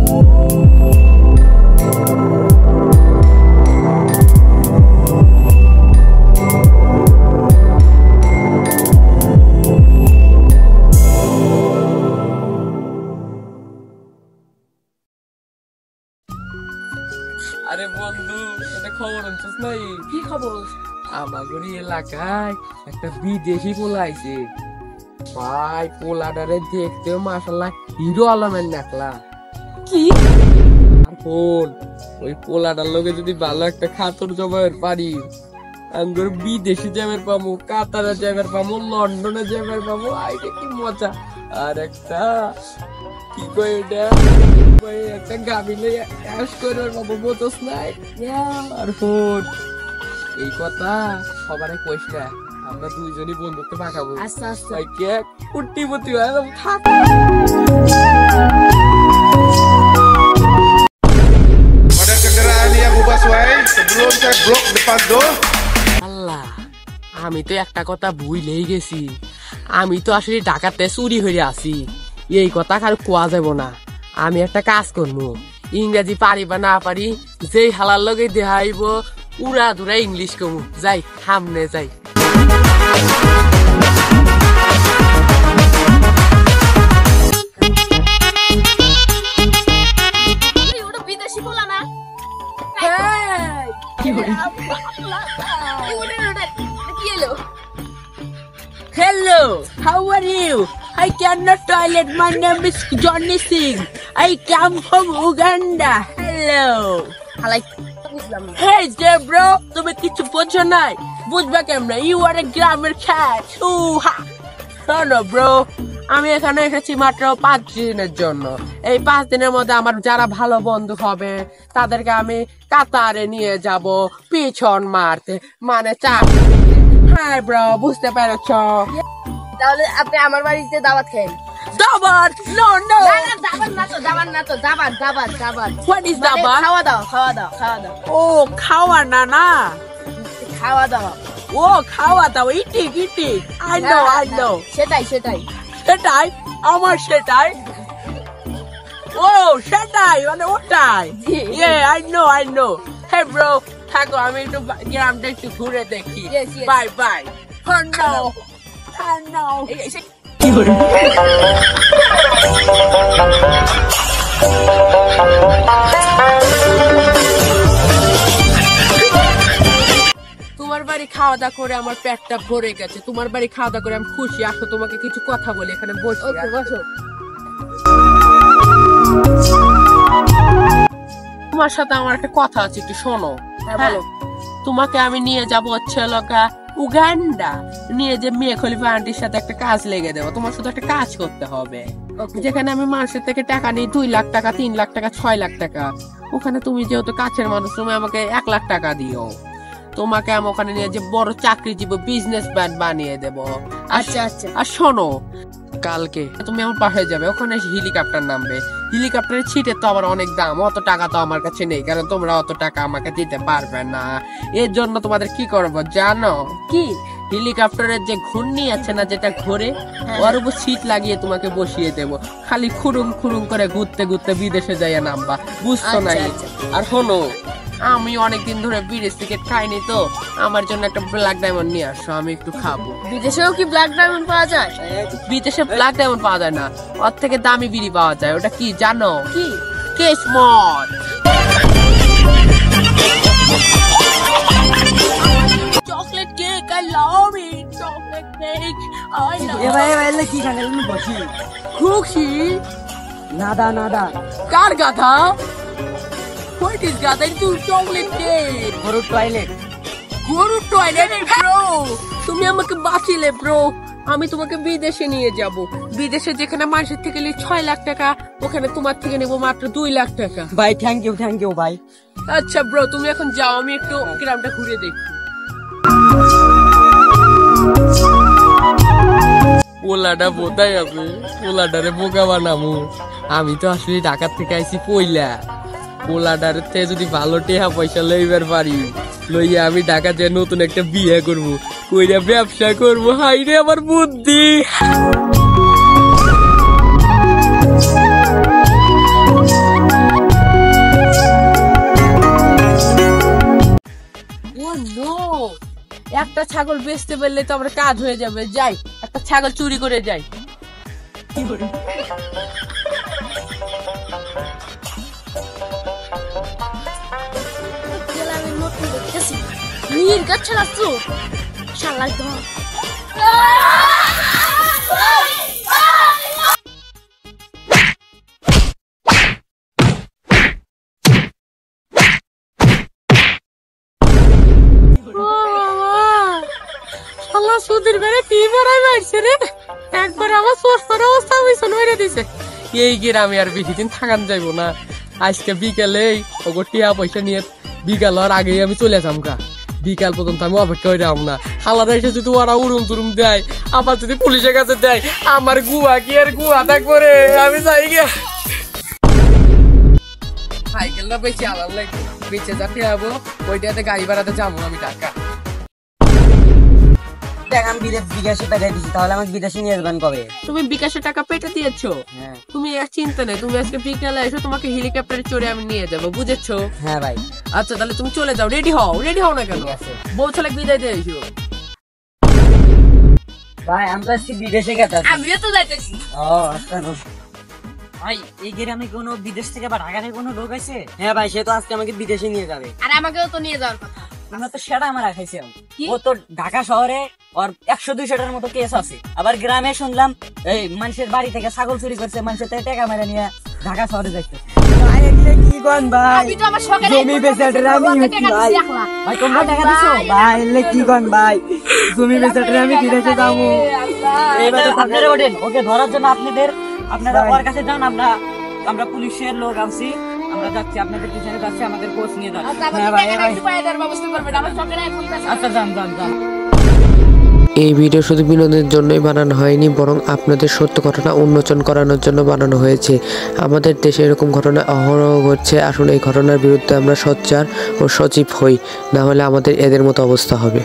আরে বন্ধু, একটা খবর আনছিস নাই? কি খবর? আমাদের এলাকায় একটা বিদেশি পোলা আইছে ভাই। পোলাটারে দেখতেও মাশাআল্লাহ হিরো আলমের নাকলা। কি এখন ওই পোলাটার লোকে যদি ভালো একটা খাতর জমায়ের পারি, আমরা বিদেশি যাবের পাবো, কাতারে যাবের পাবো, লন্ডনে যাবের পাবো। আইটা কি মজা। আর একটা কি কই এটা, একটা গাবিলে ক্যাশ করবার পাবো, বোতস নাই। আর ফোন এই কথা সবার কইস না, আমরা দুইজনই বন্ধুত্ব পাকাবো। আস্তে আস্তে ভাই কে কুটিপতি হয় থাক। Pada kendaraan yang busway sebelum saya blok depan door. আল্লাহ, আমি তো একটা কথা ভুলেই গেছি। আমি তো আসলে ঢাকাতে চুরি হয়ে আছি, এই কথা কার কোয়া যাব না। আমি একটা কাজ করবো, ইংরেজি পারি বা না পারি, যেই হালার লগে দেখাইব উড়া ধুরা ইংলিশ কমু। যাই সামনে যাই। বিদেশি বলা না। Hello, how are you? I cannot toilet. My name is Johnny Singh. I come from Uganda. Hello. Hey there, bro. তুমি কিছু বোঝো নাই? বুঝবা কেমনে? You are a grammar cat. No, bro. আমি এখানে এসেছি মাত্র 5 দিনের জন্য। এই 5 দিনের মধ্যে আমার যারা ভালো বন্ধু হবে তাদেরকে আমি কাতারে নিয়ে যাব পিছন মারতে, মানে চাকরি। হ্যাঁ ব্রো, বুঝতে পেরেছ? তাহলে আপনি আমার বাড়িতে দাওয়াত খান। দাবার? No. দাবার না তো, দাবার। What is দাবার? খাওয়া দাওয়া। ও খাওয়া না না, খাওয়া দাওয়া। ও খাওয়া দাওয়া, ইটিং। I know. সেটাই সেটাই আমার সেটাই। ও সেটাই মানে ওটাই। I know. Hey bro, থাকো, আমি একটু গ্রামটা একটু ঘুরে দেখি। Yes. Bye. Oh no. তোমার বাড়ি খাওয়া দাওয়া করে আমার পেটটা ভরে গেছে। তোমার বাড়ি খাওয়া দাওয়া করে আমি খুশি। আসো তোমাকে কিছু কথা বলি, এখানে বসো। তোমার সাথে আমার একটা কথা আছে, একটু শোনো। বলো। তোমাকে আমি নিয়ে যাবো হচ্ছে লোকা উগান্ডা, নিয়ে যে মেয়ে খলিফা আন্টির সাথে একটা কাজ লেগে দেবো। তোমার শুধু একটা কাজ করতে হবে, যেখানে আমি মানুষের থেকে টাকা নিই 2 লাখ টাকা, 3 লাখ টাকা, 6 লাখ টাকা। ওখানে তুমি যেহেতু কাছের মানুষ, তুমি আমাকে 1 লাখ টাকা দিও। তোমাকে আমি ওখানে নিয়ে যে বড় চাকরিজীবী বিজনেসম্যান বানিয়ে দেবো। আচ্ছা। আর শোনো, কালকে তুমি আমার পাশে যাবে, ওখানে হেলিকপ্টার নামবে। হেলিকপ্টারের ছিটের তো আবার অনেক দাম, অত টাকা তো আমার কাছে নেই, কারণ তোমরা অত টাকা আমাকে দিতে পারবে না। এর জন্য তোমাদের কি করবো জানো? কি? হেলিকপ্টারের যে ঘূর্ণি আছে না, যেটা ঘোরে, ওর উপর সিট লাগিয়ে তোমাকে বসিয়ে দেবো। খালি খুরুম করে ঘুরতে বিদেশে যাইয়া নামবা, বুঝছো না? আর শোনো, আমি অনেকদিন ধরে বিদেশ টিকিট খাইনি, তো আমার জন্য একটা ব্ল্যাক ডায়মন্ড নিয়ে আসো, আমি একটু খাবো। বিদেশেও কি ব্ল্যাক ডায়মন্ড পাওয়া যায়? বিদেশে ব্ল্যাক ডায়মন্ড পাওয়া যায় না, ওর থেকে দামি বিড়ি পাওয়া যায়। ওটা কি জানো? কি? কেসমট। Chocolate cake, I love it. Chocolate cake, I love it. ভাই কি খান বসি? খুশি নাদা কার গাধা? What is গাধা? itu chocolate cake. গরুর টয়লেট ব্রো, তুমি আমাকে বাঁচিলে ব্রো। আমি তোমাকে বিদেশে নিয়ে যাব, বিদেশে যেখানে মানুষের থেকে 6 লাখ টাকা, ওখানে তোমার থেকে নেবো মাত্র 2 লাখ টাকা। ভাই থ্যাংক ইউ ভাই। আচ্ছা ব্রো, তুমি এখন যাও, আমি একটু গ্রামটা ঘুরে দেখি। পোলাটা বোধাই হবে, পোলাটারে বোকা বানাবো। আমি তো আসলে ঢাকার থেকে আইছি পয়লা। পোলাটার থেকে যদি ভালো টেহা পয়সা লইবার পারি, লইয়া আমি ঢাকা যে নতুন একটা বিয়ে করবো, কইরা ব্যবসা করবো। হাই রে আমার বুদ্ধি। একটা ছাগল বেচতে পারলে তো আমরা কাজ হয়ে যাবে। যাই, একটা ছাগল চুরি করে যাই। গ্রামের নতুন দেখতেছি নীল গাছ ছাড়াচ্ছ শালা ধর সুধীর বেড়ে কি বেড়াই বাড়ছে রে, একবার আমার সোফার অবস্থা হয়েছে নইরে দিছে। এই গ্রামে আর বেশি দিন থাকান যাইবো না। আজকে বিকেলেই ওগো টিয়া পয়সা নিয়ে বিকাল হওয়ার আগেই আমি চলে যাম গা। বিকাল পর্যন্ত আমি অপেক্ষা করে রাম না। হালারা এসে যদি ওরা উড়ুম তুরুম দেয়, আবার যদি পুলিশের কাছে দেয়, আমার গুয়া কি আর গুয়া থাকবো রে। আমি যাই গিয়া সাইকেলটা বেঁচে আলাম লাগবে, বেঁচে যাতে যাবো ওইটাতে গাড়ি ভাড়াতে যাবো আমি টাকা। দেখ আমি বিদেশে টাকা দিচ্ছি, তাহলে আমাকে বিদেশে নিয়ে যাবেন কবে? তুমি বিকাশের টাকা পেটে দিয়েছো, হ্যাঁ তুমি আর চিন্তা নেই। তুমি আজকে বিকালে এসো, তোমাকে হেলিকপ্টারে চড়ে আমি নিয়ে যাবো, বুঝেছো? হ্যাঁ ভাই। আচ্ছা তাহলে তুমি চলে যাও, রেডি হও না কেন? ঠিক আছে বউ ছেলে বিদায় দিয়ে এসো। ভাই, আমরা আজকে বিদেশে গেছি। আমিও তো যাইতেছি। ও আচ্ছা ভাই, এই গ্রামে কোনো বিদেশ থেকে বা ঢাকা থেকে কোনো লোক আছে? হ্যাঁ ভাই, সে তো আজকে আমাকে বিদেশে নিয়ে যাবে। আর আমাকেও তো নিয়ে যাওয়ার কথা। আমরা তো সেটা আমরা খাইছি। ও তো ঢাকা শহরে ওর 100-200টার মতো কেস আছে। আবার গ্রামে শুনলাম এই মানুষের বাড়ি থেকে ছাগল চুরি করছে, মানুষের থেকে টাকা মেরে নিয়ে ঢাকা শহরে যাচ্ছে। ভাই এগুলো কি কোন ভাই? আমি তো আমার শখের জমি বেচাটার আমি হচ্ছি ভাই। ভাই তোমরা টাকা দিছো? ভাই এগুলো কি কোন ভাই? জমি বেচাটার আমি বিদেশে যাবো। এবার আপনারা ওঠেন, ওকে ধরার জন্য আপনারা ওর কাছে যান। আমরা পুলিশের লোক আছি, আমরা যাচ্ছি আপনাদের পিছনে যাচ্ছি, আমাদের কোচ নিয়ে যান। হ্যাঁ ভাই, ব্যবস্থা করবেন আমার শখের আইফোন আছে। আচ্ছা যান। এই ভিডিও শুধু বিনোদনের জন্যই বানানো হয়নি, বরং আপনাদের সত্য ঘটনা উন্মোচন করানোর জন্য বানানো হয়েছে। আমাদের দেশে এরকম ঘটনা অহরহ ঘটছে। আসলে এই ঘটনার বিরুদ্ধে আমরা সোচ্চার ও সজীব হই, না হলে আমাদের এদের মতো অবস্থা হবে।